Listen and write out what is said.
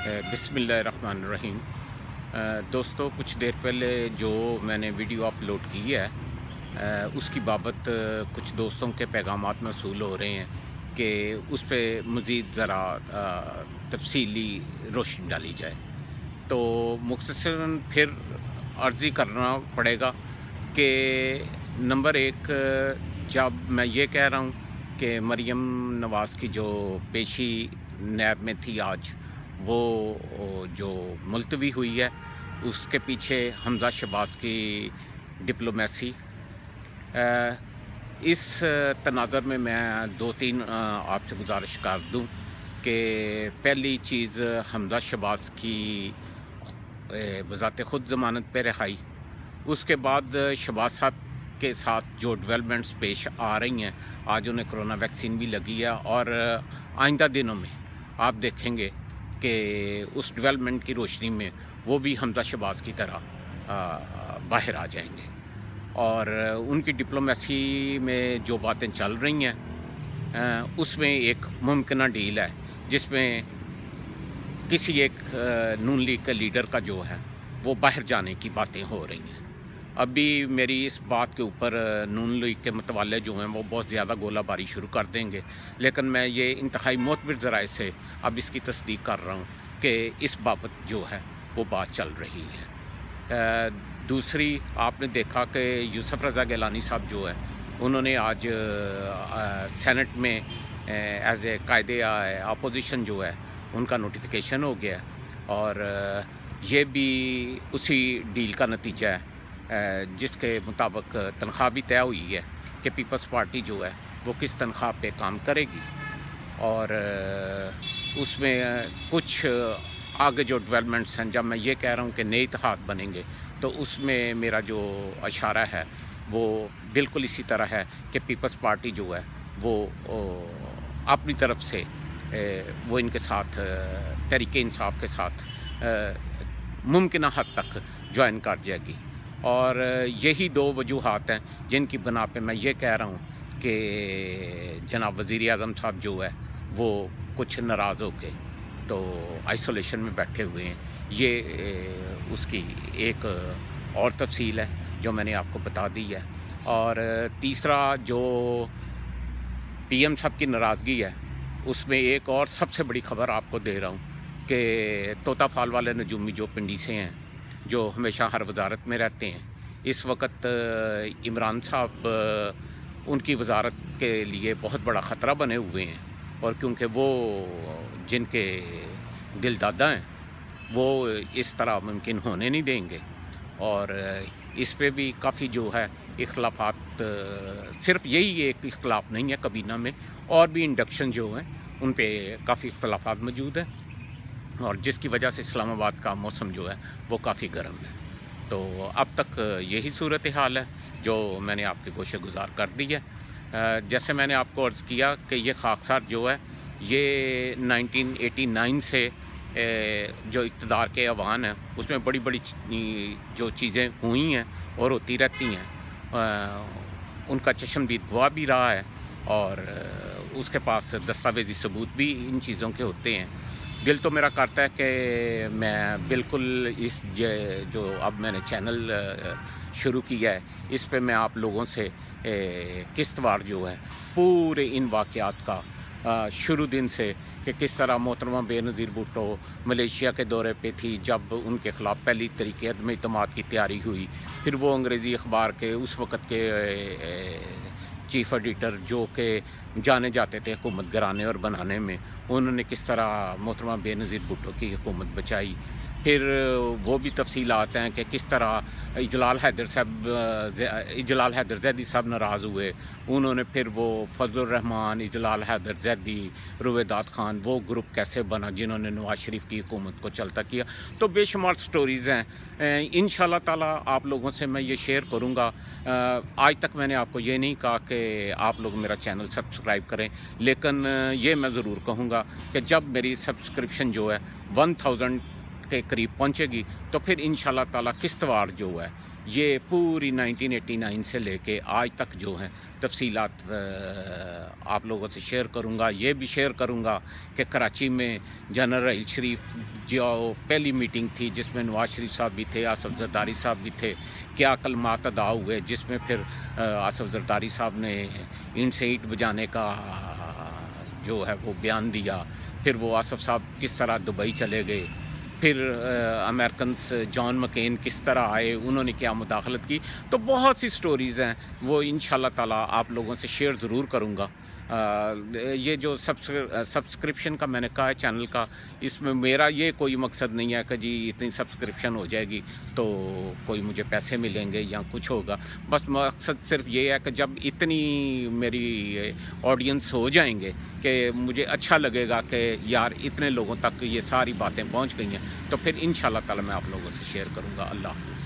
बिस्मिल्लाहिर्रहमानिर्रहीम। दोस्तों, कुछ देर पहले जो मैंने वीडियो अपलोड की है उसकी बाबत कुछ दोस्तों के पैगामात मौसूल हो रहे हैं कि उस पर मज़ीद ज़रा तफसीली रोशनी डाली जाए। तो मुख्तसरन फिर अर्ज़ी करना पड़ेगा कि नंबर एक, जब मैं ये कह रहा हूँ कि मरीम नवाज़ की जो पेशी नैब में थी आज, वो जो मुलतवी हुई है, उसके पीछे हमजा शहबाज की डिप्लोमेसी। इस तनाज़र में मैं दो तीन आपसे गुजारिश कर दूं कि पहली चीज़ हमजा शहबाज की बज़ाते ख़ुद ज़मानत पे रिहाई, उसके बाद शहबाज साहब के साथ जो डेवलपमेंट्स पेश आ रही हैं, आज उन्हें कोरोना वैक्सीन भी लगी है और आइंदा दिनों में आप देखेंगे कि उस डेवलपमेंट की रोशनी में वो भी हमजा शहबाज की तरह बाहर आ जाएंगे। और उनकी डिप्लोमेसी में जो बातें चल रही हैं उसमें एक मुमकिन डील है जिसमें किसी एक नून लीग के लीडर का जो है वो बाहर जाने की बातें हो रही हैं। अभी मेरी इस बात के ऊपर नून लीग के मतवाले जो हैं वो बहुत ज़्यादा गोलाबारी शुरू कर देंगे, लेकिन मैं ये इंतहाई मोतबर ज़राए से अब इसकी तस्दीक कर रहा हूँ कि इस बाबत जो है वो बात चल रही है। दूसरी, आपने देखा कि यूसुफ रज़ा गिलानी साहब जो है उन्होंने आज सेनेट में एज ए कायदे अपोजिशन जो है उनका नोटिफिकेशन हो गया और ये भी उसी डील का नतीजा है जिसके मुताबिक तनख्वाह भी तय हुई है कि पीपल्स पार्टी जो है वो किस तनख्वाह पे काम करेगी और उसमें कुछ आगे जो डेवलपमेंट्स हैं, जब मैं ये कह रहा हूँ कि नए इत्तेहाद बनेंगे तो उसमें मेरा जो इशारा है वो बिल्कुल इसी तरह है कि पीपल्स पार्टी जो है वो अपनी तरफ से वो इनके साथ तहरीक इंसाफ के साथ मुमकिन हद तक ज्वाइन कर जाएगी। और यही दो वजूहात हैं जिनकी बना पे मैं ये कह रहा हूँ कि जनाब वज़ीर आज़म साहब जो है वो कुछ नाराज़ होके तो आइसोलेशन में बैठे हुए हैं। ये उसकी एक और तफसील है जो मैंने आपको बता दी है। और तीसरा, जो पीएम साहब की नाराज़गी है, उसमें एक और सबसे बड़ी ख़बर आपको दे रहा हूँ कि तोता फाल वाले नजूमी जो पिंडी से हैं, जो हमेशा हर वजारत में रहते हैं, इस वक्त इमरान साहब उनकी वजारत के लिए बहुत बड़ा ख़तरा बने हुए हैं और क्योंकि वो जिनके दिल दादा हैं वो इस तरह मुमकिन होने नहीं देंगे। और इस पे भी काफ़ी जो है इख्तलाफात, सिर्फ यही एक इख्तलाफ नहीं है कबीना में, और भी इंडक्शन जो हैं उन पे काफ़ी इख्तलाफात मौजूद हैं और जिसकी वजह से इस्लामाबाद का मौसम जो है वो काफ़ी गर्म है। तो अब तक यही सूरत हाल है जो मैंने आपके गोशे गुजार कर दी है। जैसे मैंने आपको अर्ज़ किया कि ये खाकसार जो है ये 1989 से जो इक़्तिदार के अवान हैं उसमें बड़ी बड़ी जो चीज़ें हुई हैं और होती रहती हैं, उनका चश्मदीद गवाह भी रहा है और उसके पास दस्तावेज़ी सबूत भी इन चीज़ों के होते हैं। दिल तो मेरा करता है कि मैं बिल्कुल इस जो अब मैंने चैनल शुरू किया है इस पे मैं आप लोगों से किस्तवार जो है पूरे इन वाक़यात का शुरू दिन से कि किस तरह मोहतरमा बेनज़ीर भुट्टो मलेशिया के दौरे पे थी, जब उनके ख़िलाफ़ पहली तरीके अदम इत्मीनाद की तैयारी हुई, फिर वो अंग्रेज़ी अखबार के उस वक़्त के चीफ़ एडिटर जो कि जाने जाते थे हुकूमत गिराने और बनाने में, उन्होंने किस तरह मोहतरमा बेनज़ीर भुट्टो की हुकूमत बचाई। फिर वो भी तफसीलात हैं कि किस तरह इजलाल हैदर ज़ैदी साहब नाराज़ हुए, उन्होंने फिर वो फजलुर रहमान, इजलाल हैदर ज़ैदी, रुवेदात खान, वो ग्रुप कैसे बना जिन्होंने नवाज़ शरीफ की हुकूमत को चलता किया। तो बेशुमार स्टोरीज़ हैं। इंशाअल्लाह ताला आप लोगों से मैं ये शेयर करूँगा। आज तक मैंने आपको ये नहीं कहा कि आप लोग मेरा चैनल सब्सक्राइब करें, लेकिन ये मैं ज़रूर कहूँगा कि जब मेरी सब्सक्रिप्शन जो है 1000 के करीब पहुँचेगी तो फिर इंशाअल्लाह ताला किस्तवार जो है یہ پوری 1989 سے لے کے آج تک جو ہیں تفصیلات آپ لوگوں سے شیئر کروں گا۔ یہ بھی شیئر کروں گا کہ کراچی میں جنرل رحیل شریف جو پہلی میٹنگ تھی جس میں نواز شریف صاحب بھی تھے، آصف زرداری صاحب بھی تھے، کیا کلمات ادا ہوئے، جس میں پھر آصف زرداری صاحب نے اینٹ سے اینٹ بجانے کا جو ہے وہ بیان دیا، پھر وہ آصف صاحب کس طرح دبئی چلے گئے، پھر امریکنز جان مکین کس طرح آئے، انہوں نے کیا مداخلت کی، تو بہت سی سٹوریز ہیں وہ انشاءاللہ تعالی آپ لوگوں سے شیئر ضرور کروں گا۔ یہ جو سبسکرپشن کا میں نے کہا ہے چینل کا، اس میں میرا یہ کوئی مقصد نہیں ہے کہ جی اتنی سبسکرپشن ہو جائے گی تو کوئی مجھے پیسے ملیں گے یا کچھ ہوگا، بس مقصد صرف یہ ہے کہ جب اتنی میری آڈینس ہو جائیں گے کہ مجھے اچھا لگے گا کہ یار اتنے لوگوں تک یہ ساری باتیں پہنچ گئی ہیں، تو پھر انشاءاللہ تعالی میں آپ لوگوں سے شیئر کروں گا۔ اللہ حافظ۔